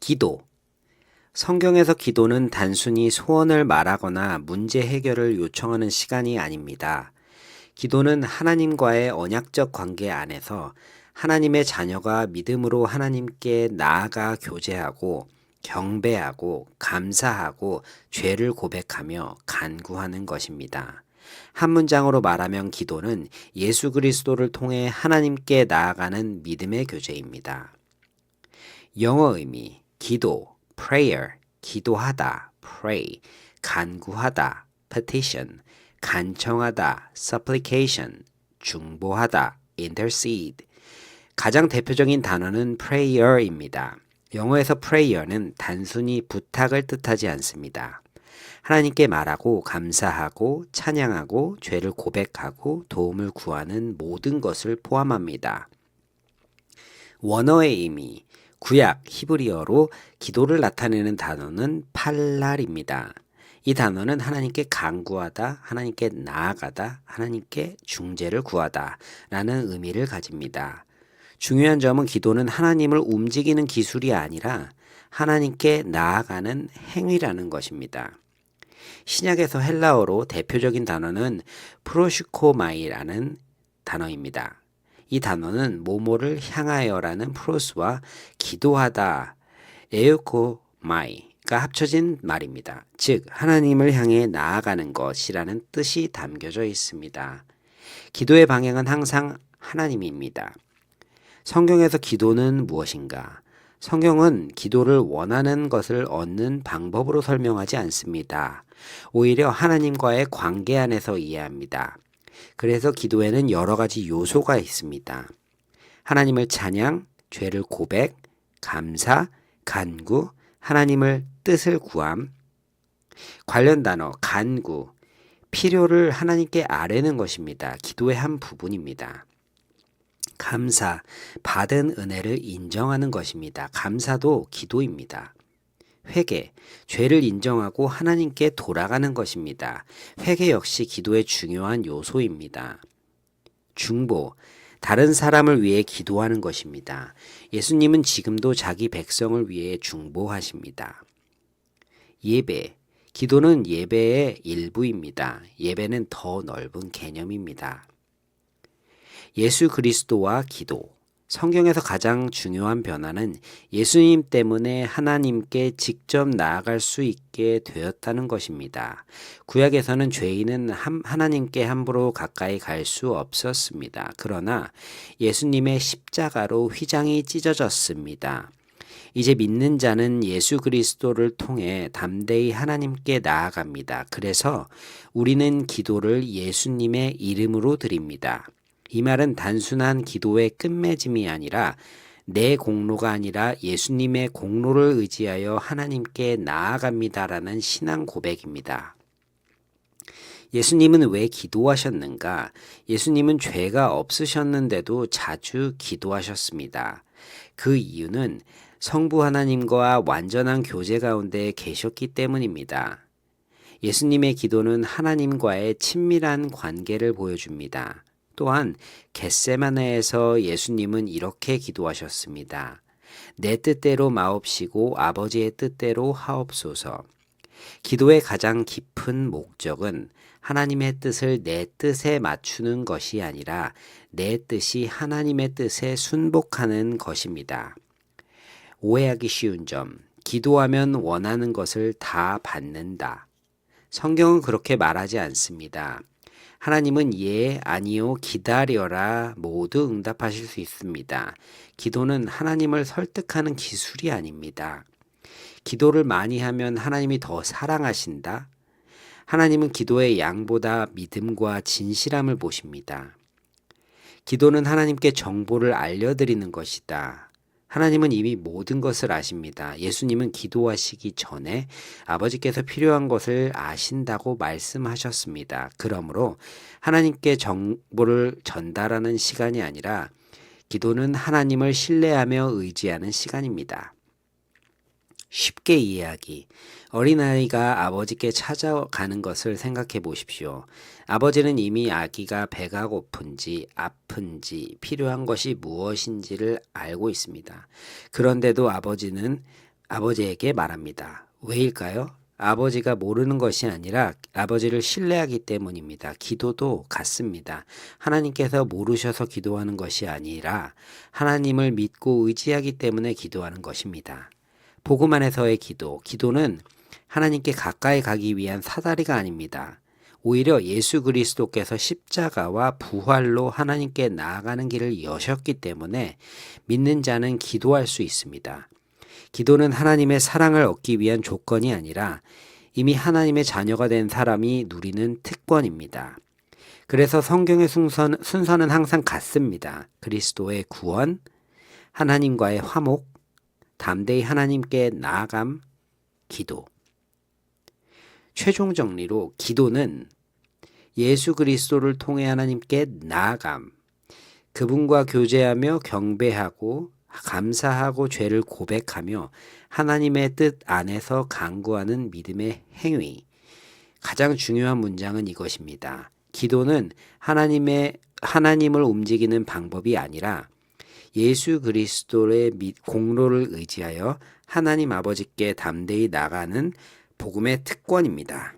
기도. 성경에서 기도는 단순히 소원을 말하거나 문제 해결을 요청하는 시간이 아닙니다. 기도는 하나님과의 언약적 관계 안에서 하나님의 자녀가 믿음으로 하나님께 나아가 교제하고 경배하고 감사하고 죄를 고백하며 간구하는 것입니다. 한 문장으로 말하면 기도는 예수 그리스도를 통해 하나님께 나아가는 믿음의 교제입니다. 영어 의미 기도, prayer, 기도하다, pray, 간구하다, petition, 간청하다, supplication, 중보하다, intercede. 가장 대표적인 단어는 prayer입니다. 영어에서 prayer는 단순히 부탁을 뜻하지 않습니다. 하나님께 말하고 감사하고 찬양하고 죄를 고백하고 도움을 구하는 모든 것을 포함합니다. 원어의 의미, 구약 히브리어로 기도를 나타내는 단어는 팔랄입니다. 이 단어는 하나님께 간구하다, 하나님께 나아가다, 하나님께 중재를 구하다 라는 의미를 가집니다. 중요한 점은 기도는 하나님을 움직이는 기술이 아니라 하나님께 나아가는 행위라는 것입니다. 신약에서 헬라어로 대표적인 단어는 프로슈코마이라는 단어입니다. 이 단어는 뭐뭐를 향하여라는 프로스와 기도하다, 에우코마이가 합쳐진 말입니다. 즉 하나님을 향해 나아가는 것이라는 뜻이 담겨져 있습니다. 기도의 방향은 항상 하나님입니다. 성경에서 기도는 무엇인가? 성경은 기도를 원하는 것을 얻는 방법으로 설명하지 않습니다. 오히려 하나님과의 관계 안에서 이해합니다. 그래서 기도에는 여러 가지 요소가 있습니다. 하나님을 찬양, 죄를 고백, 감사, 간구, 하나님을 뜻을 구함. 관련 단어 간구, 필요를 하나님께 아뢰는 것입니다. 기도의 한 부분입니다. 감사, 받은 은혜를 인정하는 것입니다. 감사도 기도입니다. 회개, 죄를 인정하고 하나님께 돌아가는 것입니다. 회개 역시 기도의 중요한 요소입니다. 중보, 다른 사람을 위해 기도하는 것입니다. 예수님은 지금도 자기 백성을 위해 중보하십니다. 예배, 기도는 예배의 일부입니다. 예배는 더 넓은 개념입니다. 예수 그리스도와 기도. 성경에서 가장 중요한 변화는 예수님 때문에 하나님께 직접 나아갈 수 있게 되었다는 것입니다. 구약에서는 죄인은 하나님께 함부로 가까이 갈 수 없었습니다. 그러나 예수님의 십자가로 휘장이 찢어졌습니다. 이제 믿는 자는 예수 그리스도를 통해 담대히 하나님께 나아갑니다. 그래서 우리는 기도를 예수님의 이름으로 드립니다. 이 말은 단순한 기도의 끝맺음이 아니라 내 공로가 아니라 예수님의 공로를 의지하여 하나님께 나아갑니다라는 신앙 고백입니다. 예수님은 왜 기도하셨는가? 예수님은 죄가 없으셨는데도 자주 기도하셨습니다. 그 이유는 성부 하나님과 완전한 교제 가운데 계셨기 때문입니다. 예수님의 기도는 하나님과의 친밀한 관계를 보여줍니다. 또한 겟세마네에서 예수님은 이렇게 기도하셨습니다. 내 뜻대로 마옵시고 아버지의 뜻대로 하옵소서. 기도의 가장 깊은 목적은 하나님의 뜻을 내 뜻에 맞추는 것이 아니라 내 뜻이 하나님의 뜻에 순복하는 것입니다. 오해하기 쉬운 점, 기도하면 원하는 것을 다 받는다. 성경은 그렇게 말하지 않습니다. 하나님은 예, 아니요, 기다려라 모두 응답하실 수 있습니다. 기도는 하나님을 설득하는 기술이 아닙니다. 기도를 많이 하면 하나님이 더 사랑하신다? 하나님은 기도의 양보다 믿음과 진실함을 보십니다. 기도는 하나님께 정보를 알려드리는 것이다. 하나님은 이미 모든 것을 아십니다. 예수님은 기도하시기 전에 아버지께서 필요한 것을 아신다고 말씀하셨습니다. 그러므로 하나님께 정보를 전달하는 시간이 아니라 기도는 하나님을 신뢰하며 의지하는 시간입니다. 쉽게 이해하기. 어린아이가 아버지께 찾아가는 것을 생각해 보십시오. 아버지는 이미 아기가 배가 고픈지 아픈지 필요한 것이 무엇인지를 알고 있습니다. 그런데도 아버지는 아버지에게 말합니다. 왜일까요? 아버지가 모르는 것이 아니라 아버지를 신뢰하기 때문입니다. 기도도 같습니다. 하나님께서 모르셔서 기도하는 것이 아니라 하나님을 믿고 의지하기 때문에 기도하는 것입니다. 복음 안에서의 기도, 기도는 하나님께 가까이 가기 위한 사다리가 아닙니다. 오히려 예수 그리스도께서 십자가와 부활로 하나님께 나아가는 길을 여셨기 때문에 믿는 자는 기도할 수 있습니다. 기도는 하나님의 사랑을 얻기 위한 조건이 아니라 이미 하나님의 자녀가 된 사람이 누리는 특권입니다. 그래서 성경의 순서는 항상 같습니다. 그리스도의 구원, 하나님과의 화목, 담대히 하나님께 나아감, 기도. 최종 정리로 기도는 예수 그리스도를 통해 하나님께 나아감, 그분과 교제하며 경배하고 감사하고 죄를 고백하며 하나님의 뜻 안에서 간구하는 믿음의 행위. 가장 중요한 문장은 이것입니다. 기도는 하나님을 움직이는 방법이 아니라 예수 그리스도의 공로를 의지하여 하나님 아버지께 담대히 나가는 복음의 특권입니다.